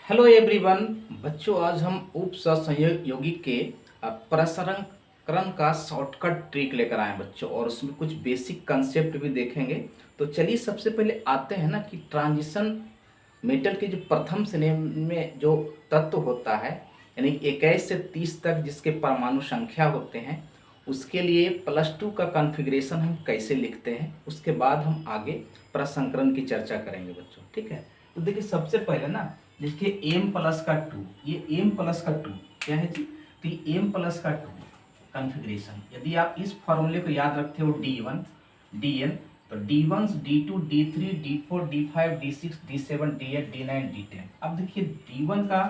Hello everyone बच्चों, आज हम उप सहसंयोगी के प्रसंस्करण का शॉर्टकट ट्रिक लेकर आए हैं बच्चों, और उसमें कुछ बेसिक कंसेप्ट भी देखेंगे। तो चलिए सबसे पहले आते हैं ना कि ट्रांजिशन मेटल के जो प्रथम श्रेणी में जो तत्व होता है, यानी 21 से 30 तक जिसके परमाणु संख्या होते हैं, उसके लिए +2 का कॉन्फ़िगरेशन हम कैसे लिखते हैं, उसके बाद हम आगे प्रसंस्करण की चर्चा करेंगे बच्चों। ठीक है, तो देखिए सबसे पहले ना देखिए m+2, ये m+2 क्या है जी, तो ये m+2 कॉन्फ़िगरेशन, यदि आप इस फॉर्मूले को याद रखते हो D1 Dn, तो D1 D2 D3 D4 D5 D6 D7 D8 D9 D10। अब देखिए D1 का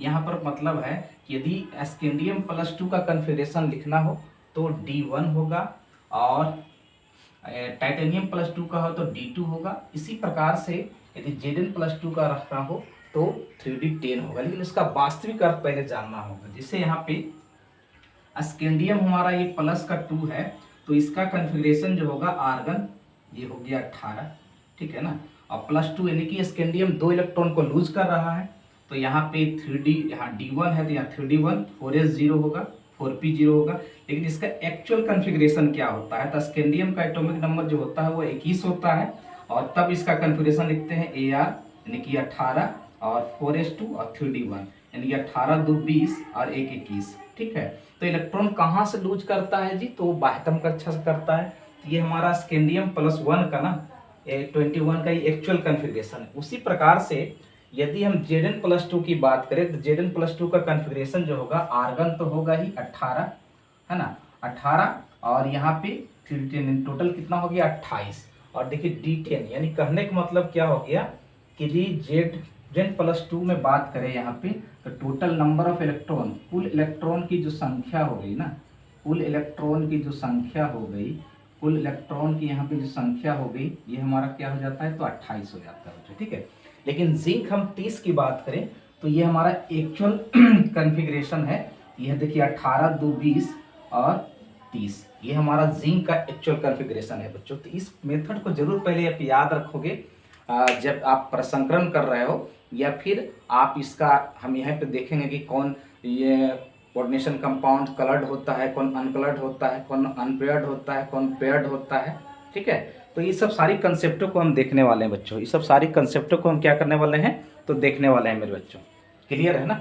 यहाँ पर मतलब है कि यदि स्कैंडियम+2 का कॉन्फ़िगरेशन लिखना हो तो D1 होगा, और टाइटेनियम+2 का हो तो D2 होगा। इसी प्रकार से यदि Zn+2 का रखना हो तो 3D10 होगा, लेकिन इसका वास्तविक अर्थ पहले जानना होगा। जैसे यहाँ पे स्कैंडियम हमारा ये +2 है, तो इसका कॉन्फ़िगरेशन जो होगा आर्गन, ये हो गया 18, ठीक है ना, और +2 यानी कि स्कैंडियम 2 इलेक्ट्रॉन को लूज कर रहा है, तो यहाँ पे 3D, यहाँ D1 है तो यहाँ 3D1, 4s0 होगा, 4p0 होगा। लेकिन इसका एक्चुअल कॉन्फ़िगरेशन क्या होता है, तो स्कैंडियम का एटॉमिक नंबर जो होता है वो 21 होता है, और तब इसका कॉन्फ़िगरेशन लिखते हैं Ar यानी कि 18 और 4s2 और 3D1 यानी कि 18 2 20 और 1 21। ठीक है, तो इलेक्ट्रॉन कहाँ से लूज करता है जी, तो बाह्यतम कक्षा से करता है। तो ये हमारा स्कैंडियम +1 का ना 21 का ही एक्चुअल कॉन्फ़िगरेशन है। उसी प्रकार से यदि हम Zn+2 की बात करें तो Zn+2 का कॉन्फ़िगरेशन जो होगा, आर्गन तो होगा ही 18, है ना, 18, और यहाँ पे 310 टोटल कितना हो गया 28। और देखिए D10 यानी कहने का मतलब क्या हो गया कि जी Zn+2 में बात करें यहाँ पे तो टोटल नंबर ऑफ इलेक्ट्रॉन, कुल इलेक्ट्रॉन की जो संख्या हो गई ना, कुल इलेक्ट्रॉन की जो संख्या हो गई, कुल इलेक्ट्रॉन की यहाँ पे जो संख्या हो गई, ये हमारा क्या हो जाता है, तो 28 हो जाता है। ठीक है, लेकिन जिंक हम 30 की बात करें तो ये हमारा एक्चुअल कॉन्फ़िगरेशन है। यह देखिए 18 2 20 और 30, ये हमारा जिंक का एक्चुअल कॉन्फ़िगरेशन है बच्चों। तो इस मेथड को जरूर पहले आप याद रखोगे जब आप प्रसंस्करण कर रहे हो, या फिर आप इसका हम यहाँ पे देखेंगे कि कौन ये कोऑर्डिनेशन कंपाउंड कलर्ड होता है, कौन अनकलर्ड होता है, कौन अनपेयर्ड होता है, कौन पेयर्ड होता है। ठीक है, तो ये सब सारी कंसेप्टों को हम देखने वाले हैं बच्चों, ये सब सारी कंसेप्टों को हम क्या करने वाले हैं, तो देखने वाले हैं मेरे बच्चों। क्लियर है ना,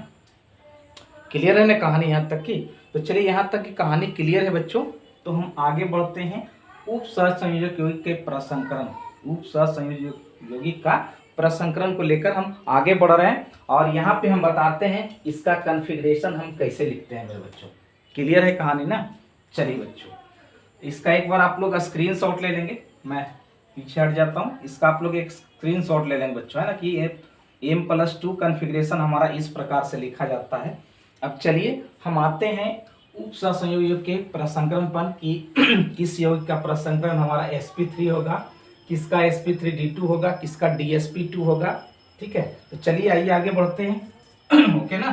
क्लियर है ना कहानी यहाँ तक की। तो चलिए यहाँ तक की कहानी क्लियर है बच्चों, तो हम आगे बढ़ते हैं उप सहसंयोजक यौगिक के प्रसंस्करण, उप सहसंयोजक यौगिक का प्रसंस्करण को लेकर हम आगे बढ़ रहे हैं, और यहाँ पे हम बताते हैं इसका कॉन्फ़िगरेशन हम कैसे लिखते हैं मेरे बच्चों। क्लियर है कहानी ना। चलिए बच्चों, इसका एक बार आप लोग स्क्रीनशॉट ले लेंगे, मैं पीछे हट जाता हूँ, इसका आप लोग एक स्क्रीनशॉट ले लेंगे बच्चों, है ना, कि m+2 कॉन्फ़िगरेशन हमारा इस प्रकार से लिखा जाता है। अब चलिए हम आते हैं उप सहसंयोजक के प्रसंस्करण पर कि किस यौगिक का प्रसंस्करण हमारा sp3 होगा, किसका sp3d2 होगा, किसका dsp2 होगा। ठीक है, तो चलिए आइए आगे बढ़ते हैं ओके ना।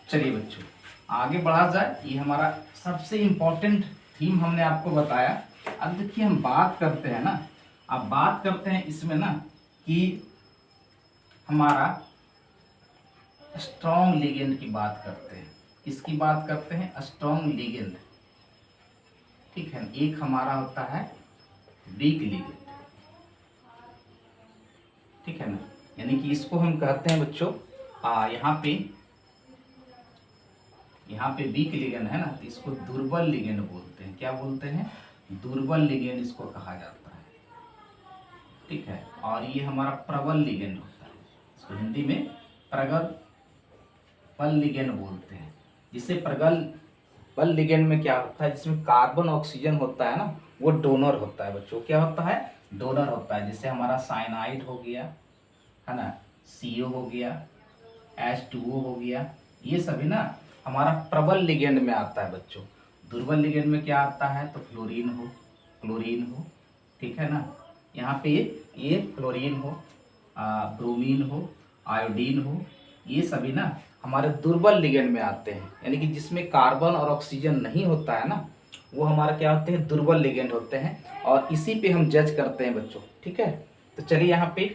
चलिए बच्चों आगे बढ़ा जाए, ये हमारा सबसे इम्पोर्टेंट थीम हमने आपको बताया। अब देखिए हम बात करते हैं ना, अब बात करते हैं इसमें ना कि हमारा स्ट्रॉन्ग लिगेंड की बात करते हैं, किसकी बात करते हैं, स्ट्रॉन्ग लिगेंड। ठीक है, एक हमारा होता है वीक लिगेंड। ठीक है ना, यानी कि इसको हम कहते हैं बच्चों यहाँ पे वीक लिगेंड है ना, तो इसको दुर्बल लिगेंड बोलते हैं। क्या बोलते हैं, दुर्बल लिगेंड इसको कहा जाता है। ठीक है, और ये हमारा प्रबल लिगेंड होता है, इसको हिंदी में प्रगल्भ लिगेंड बोलते हैं। जिससे प्रगल्भ लिगेंड में क्या होता है, जिसमें कार्बन ऑक्सीजन होता है ना, वो डोनर होता है बच्चों। क्या होता है, डोनर होता है। जैसे हमारा साइनाइड हो गया, है ना, CO हो गया, H2O हो गया, ये सभी ना हमारा प्रबल लिगेंड में आता है बच्चों। दुर्बल लिगेंड में क्या आता है, तो फ्लोरीन हो, क्लोरीन हो, ठीक है ना, यहाँ पे ये फ्लोरीन हो, ब्रोमीन हो, आयोडीन हो, ये सभी ना हमारे दुर्बल लिगेंड में आते हैं। यानी कि जिसमें कार्बन और ऑक्सीजन नहीं होता है ना, वो हमारा क्या होते हैं, दुर्बल लिगेंड होते हैं, और इसी पे हम जज करते हैं बच्चों। ठीक है, तो चलिए यहाँ पे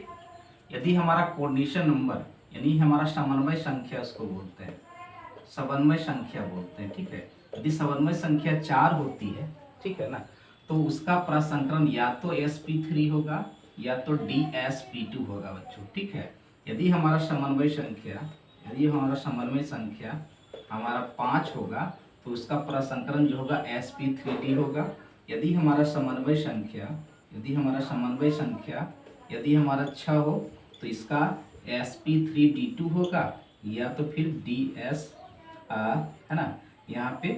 यदि हमारा कोऑर्डिनेशन नंबर यानी हमारा समन्वय संख्या उसको बोलते हैं, समन्वय संख्या बोलते हैं। ठीक है, यदि समन्वय संख्या 4 होती है, ठीक है ना, तो उसका प्रसंकरण या तो sp3 होगा या तो dsp2 होगा बच्चों। ठीक है, यदि हमारा समन्वय संख्या हमारा 5 होगा तो उसका प्रसंकरण जो होगा sp3d होगा। यदि हमारा समन्वय संख्या यदि हमारा 6 हो तो इसका sp3d2 होगा या तो फिर ds है ना, यहाँ पे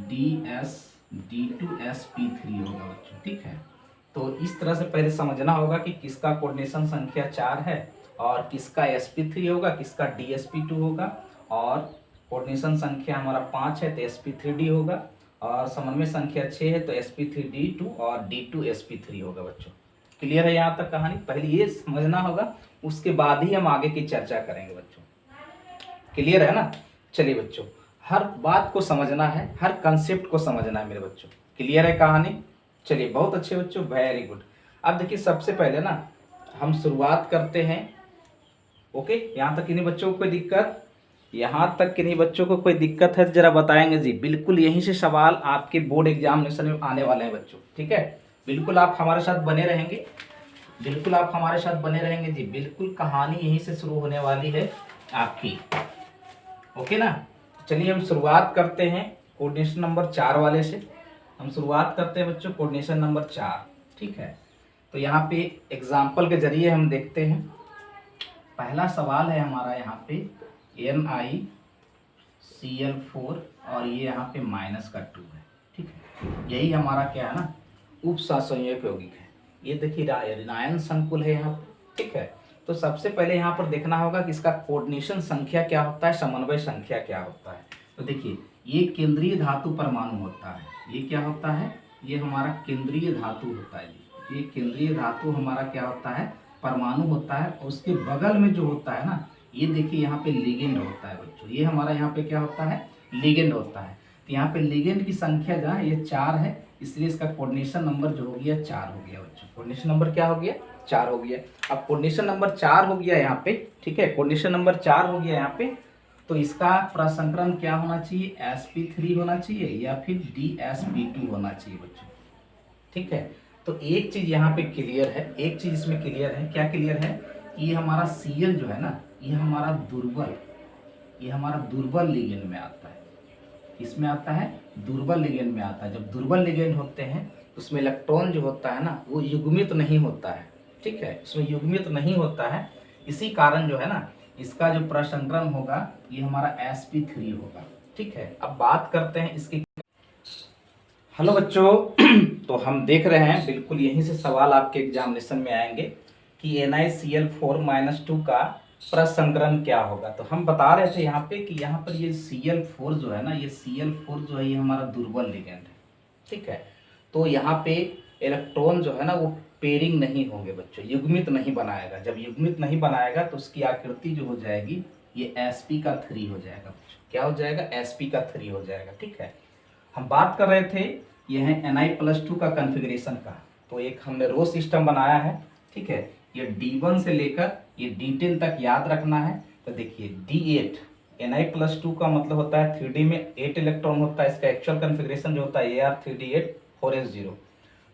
dsd2sp3 होगा बच्चों। ठीक है, तो इस तरह से पहले समझना होगा कि किसका कोऑर्डिनेशन संख्या 4 है और किसका sp3 होगा, किसका dsp2 होगा, और कोऑर्डिनेशन संख्या हमारा 5 है तो sp3d होगा, और समन्वय संख्या 6 है तो sp3d2 और d2sp3 होगा बच्चों। क्लियर है यहाँ तक कहानी? पहले ये समझना होगा, उसके बाद ही हम आगे की चर्चा करेंगे बच्चों। क्लियर है ना? चलिए बच्चों, हर बात को समझना है, हर कंसेप्ट को समझना है मेरे बच्चों। क्लियर है कहानी? चलिए बहुत अच्छे बच्चों, वेरी गुड। अब देखिए सबसे पहले ना हम शुरुआत करते हैं। ओके, यहाँ तक किन्हीं बच्चों को कोई दिक्कत? यहाँ तक किन्हीं बच्चों को कोई दिक्कत है जरा बताएंगे जी। बिल्कुल यहीं से सवाल आपके बोर्ड एग्जामिनेशन में आने वाले हैं बच्चों। ठीक है, बिल्कुल आप हमारे साथ बने रहेंगे, बिल्कुल आप हमारे साथ बने रहेंगे जी। बिल्कुल कहानी यहीं से शुरू होने वाली है आपकी। ओके ना? चलिए हम शुरुआत करते हैं कोऑर्डिनेशन नंबर 4 वाले से। हम शुरुआत करते हैं बच्चों कोऑर्डिनेशन नंबर 4। ठीक है, तो यहाँ पे एग्जाम्पल के जरिए हम देखते हैं। पहला सवाल है हमारा यहाँ पे NiCl4 और ये यहाँ पे -2 है। ठीक है, यही हमारा क्या है ना, उपसहसंयोजक यौगिक है। ये देखिए ऋणायन संकुल है यहाँ पे। ठीक है, तो सबसे पहले यहाँ पर देखना होगा कि इसका कोऑर्डिनेशन संख्या क्या होता है, समन्वय संख्या क्या होता है। तो देखिए ये केंद्रीय धातु परमाणु होता है। ये क्या होता है? ये हमारा केंद्रीय धातु होता है। ये केंद्रीय धातु हमारा क्या होता है, परमाणु होता है। और उसके बगल में जो होता है ना, ये देखिए यहाँ पे लिगेंड होता है बच्चों। ये हमारा यहाँ पे क्या होता है, लिगेंड होता है। तो यहाँ पे लिगेंड की संख्या जहाँ ये 4 है, इसलिए इसका कोऑर्डिनेशन नंबर जो हो गया 4 हो गया बच्चों। कोऑर्डिनेशन नंबर क्या हो गया, 4 हो गया। अब कोऑर्डिनेशन नंबर 4 हो गया यहाँ पे। ठीक है, कोऑर्डिनेशन नंबर 4 हो गया यहाँ पे, तो इसका प्रसंकरण क्या होना चाहिए, sp3 होना चाहिए या फिर dsp2 होना चाहिए बच्चों। ठीक है, तो एक चीज यहाँ पे क्लियर है, एक चीज इसमें क्लियर है। क्या क्लियर है? ये हमारा Cl जो है ना, ये हमारा दुर्बल लिगेंड में आता है। इसमें आता है दुर्बल लिगेंड में आता है। जब दुर्बल लिगेंड होते हैं तो उसमें इलेक्ट्रॉन जो होता है ना, वो युग्मित नहीं होता है। ठीक है, इसमें युग्मित नहीं होता है। इसी कारण जो है ना, इसका जो प्रसंकरण होगा ये हमारा sp3 होगा। ठीक है, अब बात करते हैं इसकी। हेलो बच्चों, तो हम देख रहे हैं बिल्कुल यहीं से सवाल आपके एग्जामिनेशन में आएंगे कि NiCl4-2 का प्रसंकरण क्या होगा। तो हम बता रहे थे यहाँ पे कि यहाँ पर ये Cl4 जो है ना, ये Cl4 जो है ये हमारा दुर्बल लिगेंड है। ठीक है, तो यहाँ पे इलेक्ट्रॉन जो है ना वो पेयरिंग नहीं होंगे बच्चों, युग्मित नहीं बनाएगा। जब युग्मित नहीं बनाएगा तो उसकी आकृति जो हो जाएगी ये sp3 हो जाएगा बच्चों। क्या हो जाएगा, sp3 हो जाएगा। ठीक है, हम बात कर रहे थे यह है Ni+2 का कन्फिग्रेशन का। तो एक हमने रो सिस्टम बनाया है। ठीक है, ये D1 से लेकर ये D10 तक याद रखना है। तो देखिए D8 Ni+2 का मतलब होता है 3D में 8 इलेक्ट्रॉन होता है। इसका एक्चुअल कन्फिग्रेशन जो होता है AR3D8-4s0।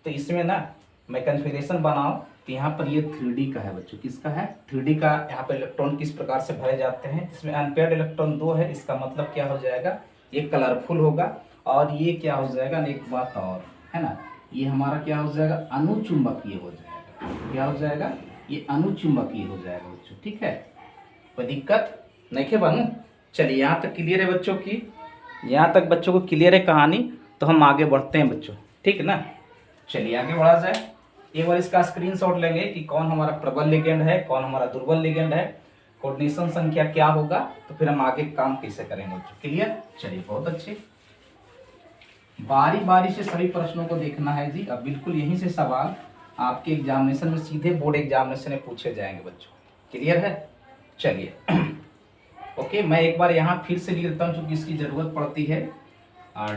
तो इसमें ना मैं कन्फिग्रेशन बनाऊं तो यहाँ पर ये 3D का है बच्चों। किसका है, 3D का। यहाँ पर इलेक्ट्रॉन किस प्रकार से भरे जाते हैं, इसमें अनपेयर्ड इलेक्ट्रॉन 2 है। इसका मतलब क्या हो जाएगा, ये कलरफुल होगा। और ये क्या हो जाएगा, एक बात और है ना, ये हमारा क्या हो जाएगा, अनुचुंबकीय हो जाएगा। क्या हो जाएगा, ये अनुचुंबकीय हो जाएगा बच्चों। ठीक है, कोई दिक्कत नहीं है बनू? चलिए यहाँ तक क्लियर है बच्चों की, यहाँ तक बच्चों को क्लियर है कहानी। तो हम आगे बढ़ते हैं बच्चों। ठीक है ना, चलिए आगे बढ़ा जाए। एक बार इसका स्क्रीनशॉट लेंगे कि कौन हमारा प्रबल लिगेंड है, कौन हमारा दुर्बल लिगेंड है, कोऑर्डिनेशन संख्या क्या होगा, तो फिर हम आगे काम कैसे करेंगे बच्चों। क्लियर? चलिए बहुत अच्छे, बारी बारी से सभी प्रश्नों को देखना है जी। अब बिल्कुल यहीं से सवाल आपके एग्जामिनेशन में सीधे बोर्ड एग्जामिनेशन में पूछे जाएंगे बच्चों। क्लियर है? चलिए ओके, मैं एक बार यहाँ फिर से लिख देता हूँ क्योंकि इसकी जरूरत पड़ती है।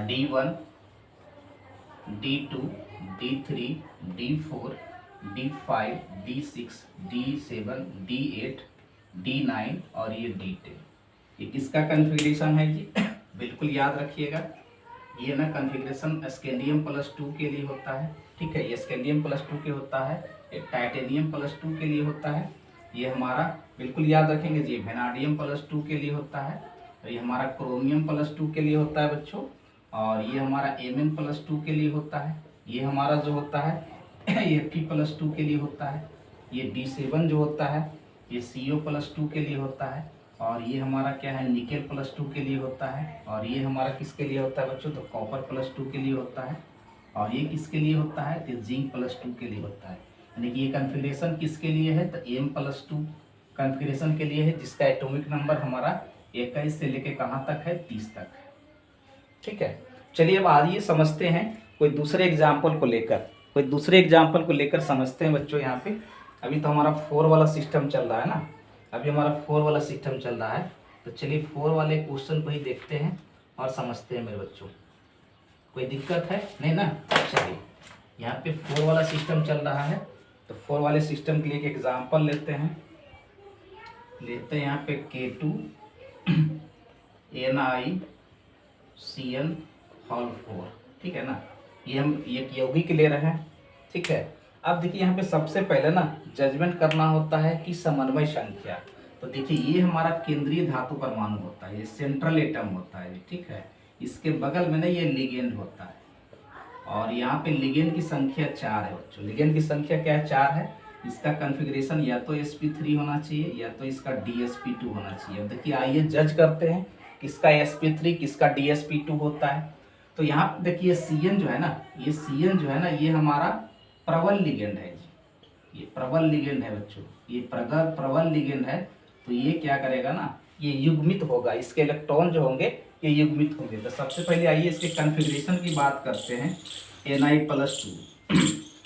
D1, D2, D3, D4 D5, D6, D7, D8, D9 और ये D10। ये किसका कन्फिग्रेशन है जी? बिल्कुल याद रखिएगा, ये ना कन्फिग्रेशन स्कैंडियम प्लस 2 के लिए होता है, ठीक है। ये स्कैंडियम प्लस 2 के होता है, एक टाइटेनियम प्लस 2 के लिए होता है, ये हमारा बिल्कुल याद रखेंगे जी वेनाडियम प्लस 2 के लिए होता है, ये हमारा क्रोमियम प्लस 2 के लिए होता है बच्चों, और ये हमारा Mn प्लस 2 के लिए होता है, ये हमारा जो होता है ये Fe प्लस 2 के लिए होता है, ये D7 जो होता है ये CO प्लस 2 के लिए होता है, और ये हमारा क्या है निकेल प्लस 2 के लिए होता है, और ये हमारा किसके लिए होता है बच्चों? तो कॉपर प्लस 2 के लिए होता है, और ये किसके लिए होता है? तो जिंक प्लस 2 के लिए होता है। यानी कि ये कन्फिग्रेशन किसके लिए है? तो M प्लस 2 कन्फिग्रेशन के लिए है, जिसका एटॉमिक नंबर हमारा 21 से लेके कहाँ तक है? 30 तक है, ठीक है। चलिए अब आइए समझते हैं कोई दूसरे एग्जाम्पल को लेकर समझते हैं बच्चों। यहाँ पे अभी तो हमारा 4 वाला सिस्टम चल रहा है ना, अभी हमारा 4 वाला सिस्टम चल रहा है, तो चलिए 4 वाले क्वेश्चन को ही देखते हैं और समझते हैं मेरे बच्चों। कोई दिक्कत है नहीं ना? चलिए यहाँ पे 4 वाला सिस्टम चल रहा है, तो 4 वाले सिस्टम के लिए एक एग्जाम्पल लेते हैं यहाँ पे K2 NiCN होल 4, ठीक है ना। ये हम एक यौगिक ले रहे हैं, ठीक है। अब देखिए यहाँ पे सबसे पहले ना जजमेंट करना होता है कि समन्वय संख्या। तो देखिए ये हमारा केंद्रीय धातु परमाणु होता है, ये सेंट्रल एटम होता है, ठीक है। इसके बगल में ना ये लिगेंड होता है, और यहाँ पे लिगेंड की संख्या 4 है बच्चों। लिगेंड की संख्या क्या है? 4 है। इसका कन्फिग्रेशन या तो sp3 होना चाहिए या तो इसका dsp2 होना चाहिए। अब देखिए आइए जज करते हैं किसका sp3 किसका dsp2 होता है। तो यहाँ पे देखिए CN जो है ना, ये CN जो है ना ये हमारा प्रबल लिगेंड है जी, ये प्रबल लिगेंड है बच्चों, ये प्रबल लिगेंड है। तो ये क्या करेगा ना, ये युग्मित होगा, इसके इलेक्ट्रॉन जो होंगे ये युग्मित होंगे। तो सबसे पहले आइए इसके कन्फिग्रेशन की बात करते हैं। Ni+2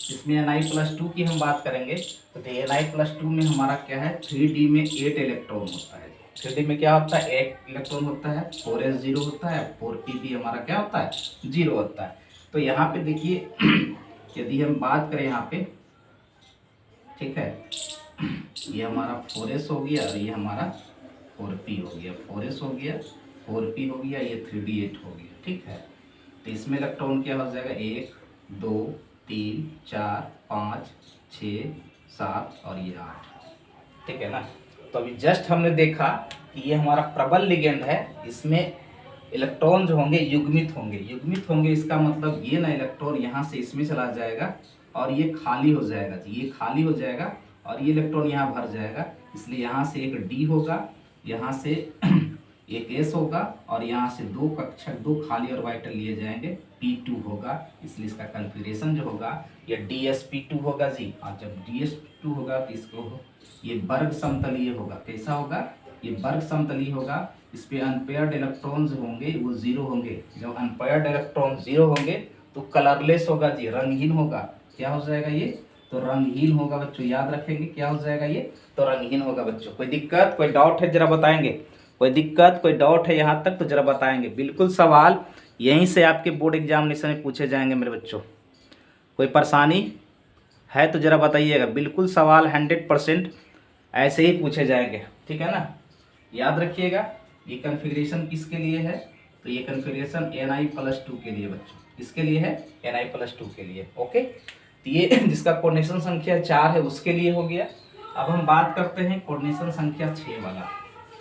इसमें Ni+2 की हम बात करेंगे, तो Ni+2 में हमारा क्या है 3D में 8 इलेक्ट्रॉन होता है। 3D में क्या होता है? 8 इलेक्ट्रॉन होता है, 4s 0 होता है, 4p भी हमारा क्या होता है? 0 होता है। तो यहाँ पे देखिए यदि हम बात करें यहाँ पे, ठीक है, ये हमारा 4s हो गया और ये हमारा 4p हो गया, 4s हो गया, 4p हो गया, ये 3d8 हो गया, ठीक है। तो इसमें इलेक्ट्रॉन क्या हो जाएगा? 1 2 3 4 5 6 7 और ये 8, ठीक है ना। तो अभी जस्ट हमने देखा कि ये हमारा प्रबल लिगेंड है, इसमें इलेक्ट्रॉन जो होंगे युग्मित होंगे। इसका मतलब ये ना इलेक्ट्रॉन यहाँ से इसमें चला जाएगा और ये खाली हो जाएगा जी, ये खाली हो जाएगा और ये इलेक्ट्रॉन यहाँ भर जाएगा। इसलिए यहाँ से एक D होगा, यहाँ से एक S होगा और यहाँ से 2 कक्षक 2 खाली ऑर्बिटल लिए जाएंगे, P2 होगा। इसलिए इसका कन्फिग्रेशन जो होगा ये dsp2 होगा जी। और जब dsp2 होगा तो इसको ये वर्ग समतलीय होगा। कैसा होगा? ये वर्ग समतलीय होगा। इस पे अनपेयर्ड इलेक्ट्रॉन्स होंगे वो 0 होंगे। जब अनपेयर्ड इलेक्ट्रॉन 0 होंगे तो कलरलेस होगा जी, रंगहीन होगा। क्या हो जाएगा ये? तो रंगहीन होगा बच्चों, याद रखेंगे क्या हो जाएगा ये? तो रंगहीन होगा बच्चों। कोई दिक्कत कोई डाउट है जरा बताएंगे? कोई दिक्कत कोई डाउट है यहाँ तक तो जरा बताएंगे। बिल्कुल सवाल यहीं से आपके बोर्ड एग्जामिनेशन में पूछे जाएंगे मेरे बच्चों। कोई परेशानी है तो जरा बताइएगा। बिल्कुल सवाल 100% ऐसे ही पूछे जाएंगे, ठीक है ना। याद रखिएगा ये कन्फिग्रेशन किसके लिए है? तो ये कन्फिग्रेशन Ni+2 के लिए बच्चों। किसके लिए है? Ni+2 के लिए। ओके, तो ये जिसका कोऑर्डिनेशन संख्या 4 है उसके लिए हो गया। अब हम बात करते हैं कोऑर्डिनेशन संख्या 6 वाला,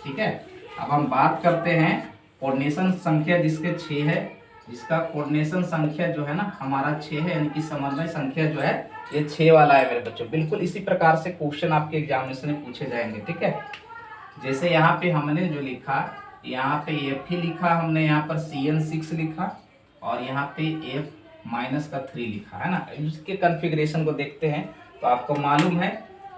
ठीक है। अब हम बात करते हैं कोऑर्डिनेशन संख्या जिसके 6 है, जिसका कोऑर्डिनेशन संख्या जो है ना हमारा 6 है, यानी कि समन्वय संख्या जो है ये 6 वाला है मेरे बच्चों। बिल्कुल इसी प्रकार से क्वेश्चन आपके एग्जामिनेशन में पूछे जाएंगे, ठीक है। जैसे यहाँ पे हमने जो लिखा, यहाँ पे Fe लिखा हमने, यहाँ पर CN6 लिखा और यहाँ पे F-3 लिखा है ना। इसके कन्फिग्रेशन को देखते हैं तो आपको मालूम है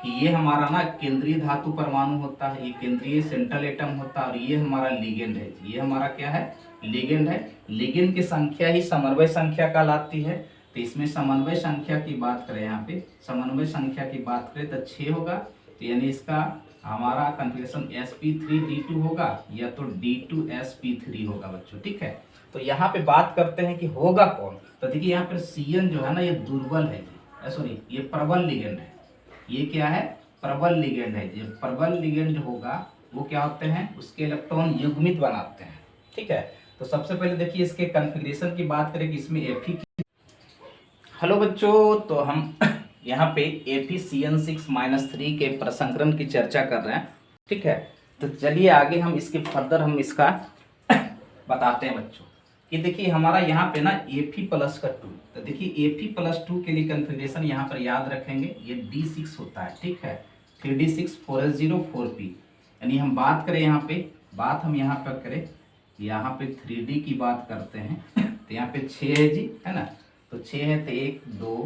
कि ये हमारा ना केंद्रीय धातु परमाणु होता है, ये केंद्रीय सेंट्रल एटम होता है और ये हमारा लिगेंड है। ये हमारा क्या है? लिगेंड है। लिगेंड की संख्या ही समन्वय संख्या कहलाती है। तो इसमें समन्वय संख्या की बात करें, यहाँ पे समन्वय संख्या की बात करें तो 6 होगा। तो यानी इसका हमारा कन्फिग्रेशन sp3d2 होगा या तो d2sp3 होगा बच्चों, ठीक है। तो यहाँ पे बात करते हैं कि होगा कौन। तो देखिए यहाँ पर CN जो है ना ये दुर्बल है, सॉरी ये प्रबल लिगेंड है, ये क्या है, प्रबल लिगेंड है। ये प्रबल लिगेंड होगा वो क्या होते हैं, उसके इलेक्ट्रॉन युग्मित बनाते हैं, ठीक है। तो सबसे पहले देखिए इसके कॉन्फ़िगरेशन की बात करें कि इसमें Fe की। हेलो बच्चों, तो हम यहाँ पे FeCN6-3 के प्रसंकरण की चर्चा कर रहे हैं, ठीक है। तो चलिए आगे हम इसके फर्दर हम इसका बताते हैं बच्चों कि देखिए हमारा यहाँ पे ना Fe+2, तो देखिए Fe+2 के लिए कन्फिग्रेशन यहाँ पर याद रखेंगे, ये D6 होता है, ठीक है। 3D6 4S0 4P, यानी हम बात करें यहाँ पे, बात हम यहाँ पर करें, यहाँ पे 3D की बात करते हैं तो यहाँ पे 6 है जी, है ना। तो 6 है तो 1 2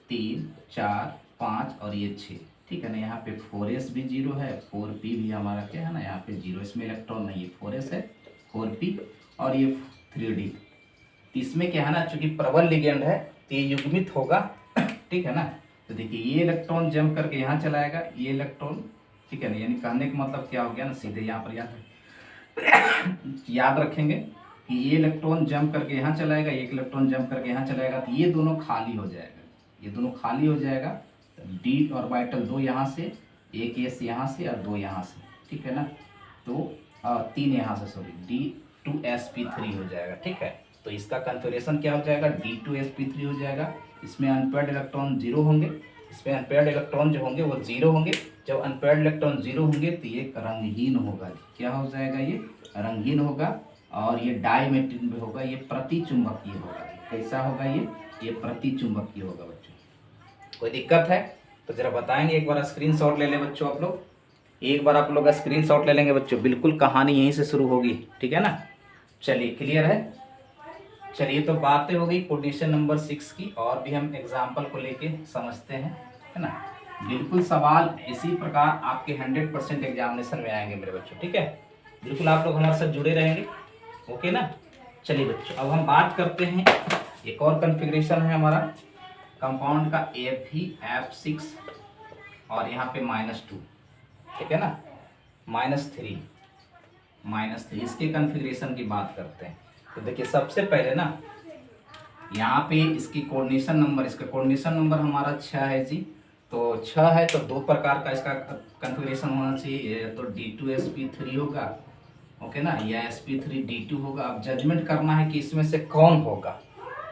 3 4 5 और ये 6, ठीक है ना। यहाँ पे 4S भी 0 है, 4P भी हमारा क्या है ना, यहाँ पे 0, इसमें इलेक्ट्रॉन नहीं है, 4S है 4P और ये 3D। इसमें क्या है ना, चूंकि प्रबल लिगेंड है तो ये युग्मित होगा, ठीक है ना। तो देखिए ये इलेक्ट्रॉन जंप करके यहाँ चलाएगा, ये इलेक्ट्रॉन, ठीक है ना। यानी कहने का मतलब क्या हो गया ना, सीधे यहाँ पर याद रखेंगे कि ये इलेक्ट्रॉन जंप करके यहाँ चलाएगा, एक इलेक्ट्रॉन जंप करके यहाँ चलाएगा, तो ये दोनों खाली हो जाएगा, ये दोनों खाली हो जाएगा। डी ऑर्बिटल 2 यहाँ से, एक S यहाँ से और 2 यहाँ से, ठीक है ना। तो 3 यहाँ से, सॉरी D2sp3 हो जाएगा, ठीक है। तो इसका कन्फिग्रेशन क्या हो जाएगा, D2sp3 हो जाएगा। इसमें अनपेयर्ड इलेक्ट्रॉन 0 होंगे, इसमें अनपेयर्ड इलेक्ट्रॉन जो होंगे वो 0 होंगे। जब अनपेयर्ड इलेक्ट्रॉन 0 होंगे तो ये रंगहीन होगा, क्या हो जाएगा, ये रंगहीन होगा। और ये डाइमेट्रिक में होगा, ये प्रति चुंबकीय होगा। कैसा होगा ये प्रति चुंबकीय होगा बच्चों। कोई दिक्कत है तो जरा बताएंगे, एक बार स्क्रीनशॉट ले लें बच्चों आप लोग, एक बार आप लोग स्क्रीनशॉट ले लेंगे बच्चों, बिल्कुल कहानी यहीं से शुरू होगी, ठीक है ना। चलिए क्लियर है। चलिए तो बातें हो गई कोऑर्डिनेशन नंबर 6 की, और भी हम एग्जाम्पल को लेके समझते हैं, है ना। बिल्कुल सवाल इसी प्रकार आपके 100% एग्जामिनेशन में आएंगे मेरे बच्चों, ठीक है। बिल्कुल आप लोग हमारे साथ जुड़े रहेंगे, ओके ना। चलिए बच्चों अब हम बात करते हैं, एक और कॉन्फ़िगरेशन है हमारा कंपाउंड का Fe F6 और यहाँ पे -2, ठीक है ना, -3, इसके कॉन्फ़िगरेशन की बात करते हैं। तो देखिए सबसे पहले ना यहाँ पे इसकी कोऑर्डिनेशन नंबर, इसका कोऑर्डिनेशन नंबर हमारा 6 है जी। तो 6 है तो 2 प्रकार का इसका कॉन्फ़िगरेशन होना चाहिए, तो D2sp3 होगा, ओके ना, या sp3d2 होगा। अब जजमेंट करना है कि इसमें से कौन होगा,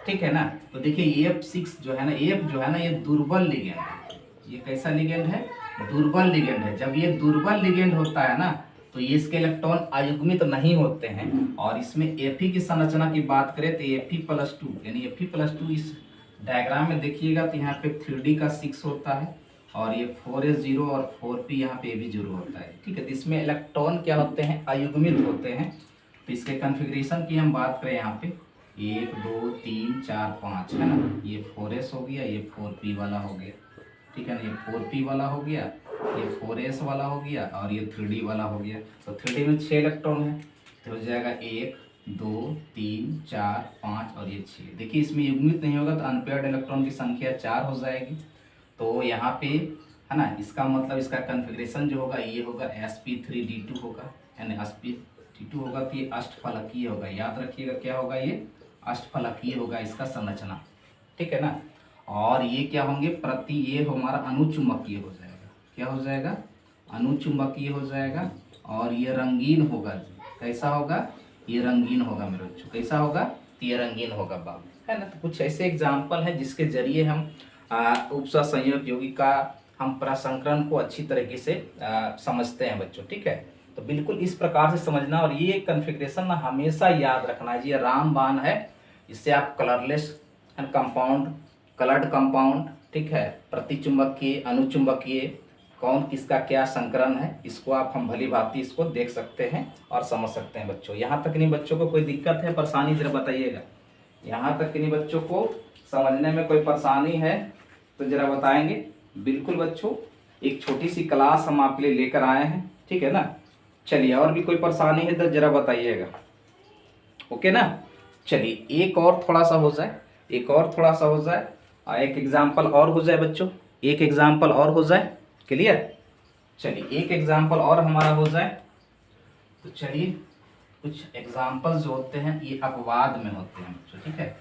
ठीक है ना। तो देखिए F6 जो है ना, F जो है ना, ये दुर्बल लिगेंड है। ये कैसा लिगेंड है, दुर्बल लिगेंड है। जब ये दुर्बल लिगेंड होता है ना तो ये इसके इलेक्ट्रॉन अयुग्मित नहीं होते हैं। और इसमें Fe की संरचना की बात करें तो Fe+2, यानी Fe+2 इस डायग्राम में देखिएगा तो यहाँ पे 3D का 6 होता है और ये 4s0 और 4p यहाँ पे भी 0 होता है, ठीक है। तो इसमें इलेक्ट्रॉन क्या होते हैं, अयुग्मित होते हैं। तो इसके कॉन्फ़िगरेशन की हम बात करें यहाँ पे 1 2 3 4 5, है ना। ये 4s हो गया, ये 4p वाला हो गया, ठीक है ना, ये 4p वाला हो गया, ये 4s वाला हो गया और ये 3D वाला हो गया। तो 3D में 6 इलेक्ट्रॉन है, तो हो जाएगा 1 2 3 4 5 और ये 6। देखिए इसमें युग्मित नहीं होगा तो अनपेयर्ड इलेक्ट्रॉन की संख्या 4 हो जाएगी। तो यहाँ पे है ना, इसका मतलब इसका कॉन्फ़िगरेशन जो होगा ये होगा sp3d2 होगा, यानी sp3d2 होगा तो ये अष्टफलकीय होगा। याद रखिएगा क्या होगा, ये अष्टफलकीय होगा इसका संरचना, ठीक है ना। और ये क्या होंगे, प्रति ये हमारा अनुचुंबकीय हो जाएगा, क्या हो जाएगा, अनुचुंबकीय हो जाएगा। और ये रंगीन होगा जी, कैसा होगा, ये रंगीन होगा मेरे बच्चों, कैसा होगा, तो ये रंगीन होगा बाबू, है ना। तो कुछ ऐसे एग्जाम्पल हैं जिसके जरिए हम उपसर्ग संयोग यौगिक का हम प्रसंकरण को अच्छी तरीके से समझते हैं बच्चों, ठीक है। तो बिल्कुल इस प्रकार से समझना, और ये कॉन्फ़िगरेशन ना हमेशा याद रखना है जी, ये रामबाण है। इससे आप कलरलेस कंपाउंड, कलर्ड कंपाउंड, ठीक है, प्रतिचुंबकीय, अनुचुंबकीय, कौन किसका क्या संकरण है, इसको आप हम भली भांति इसको देख सकते हैं और समझ सकते हैं बच्चों। यहाँ तक नहीं बच्चों को कोई दिक्कत है, परेशानी जरा बताइएगा। यहाँ तक नहीं बच्चों को समझने में कोई परेशानी है तो जरा बताएंगे। बिल्कुल बच्चों, एक छोटी सी क्लास हम आपके लिए लेकर आए हैं, ठीक है ना। चलिए और भी कोई परेशानी है तो जरा बताइएगा, ओके ना। चलिए एक और थोड़ा सा हो जाए, एक और थोड़ा सा हो जाए, और एक एग्जाम्पल और हो जाए बच्चों, एक एग्जाम्पल और हो जाए, क्लियर। चलिए एक एग्जाम्पल और हमारा हो जाए। तो चलिए कुछ एग्जाम्पल जो होते हैं ये अपवाद में होते हैं बच्चों, ठीक है।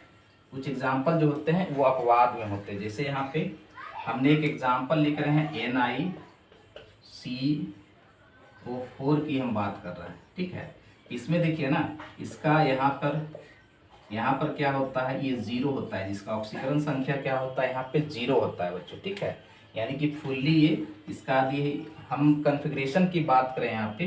कुछ एग्जाम्पल जो होते हैं वो अपवाद में होते हैं। जैसे यहाँ पे हमने एक एग्जाम्पल लिख रहे हैं NiCO4 की हम बात कर रहे हैं, ठीक है। इसमें देखिए ना, इसका यहाँ पर क्या होता है, ये 0 होता है, जिसका ऑक्सीकरण संख्या क्या होता है, यहाँ पे 0 होता है बच्चों, ठीक है। यानी कि फुल्ली ये इसका लिए हम कन्फिग्रेशन की बात करें यहाँ पे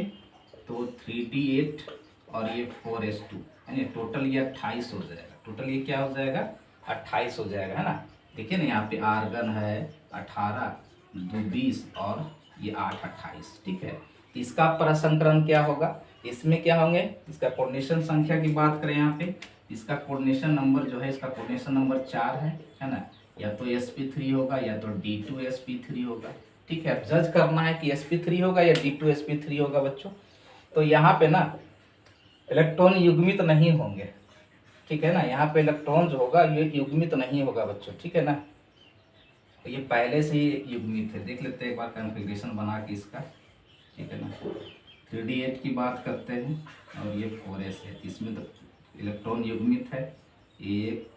तो 3D8 और ये 4s2 यानी टोटल ये 28 हो जाएगा। टोटल ये क्या हो जाएगा, 28 हो जाएगा, है ना। देखिए ना यहाँ पे आर्गन है 18, 2 20 और ये 8 28, ठीक है। इसका प्रसंकरण क्या होगा, इसमें क्या होंगे, इसका कोऑर्डिनेशन संख्या की बात करें यहाँ पे, इसका कोऑर्डिनेशन नंबर जो है, इसका कोऑर्डिनेशन नंबर 4 है ना। या तो sp3 होगा या तो d2sp3 होगा, ठीक है। अब जज करना है कि sp3 होगा या d2sp3 होगा बच्चों। तो यहाँ पे ना इलेक्ट्रॉन युग्मित नहीं होंगे, ठीक है ना। यहाँ पे इलेक्ट्रॉन जो होगा ये युग्मित नहीं होगा बच्चों, ठीक है ना। तो ये पहले से ही युग्मित है, देख लेते हैं एक बार कॉन्फ़िगरेशन बना के इसका, ठीक है ना। 3D8 की बात करते हैं और ये 4s है, इसमें तो इलेक्ट्रॉन युग्मित है 1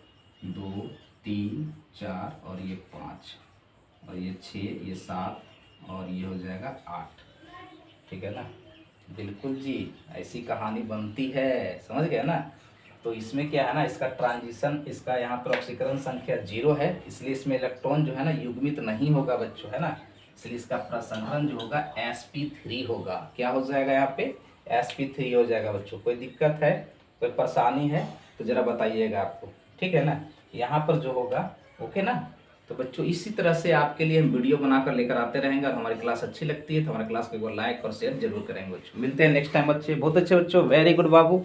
2 3 4 और ये 5 और ये 6 ये 7 और ये हो जाएगा 8, ठीक है ना। बिल्कुल जी, ऐसी कहानी बनती है, समझ गया ना। तो इसमें क्या है ना, इसका ट्रांजिशन, इसका यहाँ पर ऑक्सीकरण संख्या 0 है, इसलिए इसमें इलेक्ट्रॉन जो है ना युग्मित नहीं होगा बच्चों, है ना। इसलिए इसका प्रसंकरण जो होगा sp3 होगा। क्या हो जाएगा यहाँ पे, sp3 हो जाएगा बच्चों। कोई दिक्कत है, कोई परेशानी है तो ज़रा बताइएगा आपको, ठीक है ना। यहाँ पर जो होगा, ओके ना। तो बच्चों इसी तरह से आपके लिए हम वीडियो बनाकर लेकर आते रहेंगे। और हमारी क्लास अच्छी लगती है तो हमारे क्लास को एक बार लाइक और शेयर जरूर करेंगे बच्चों। मिलते हैं नेक्स्ट टाइम बच्चे, बहुत अच्छे बच्चों, वेरी गुड बाबू।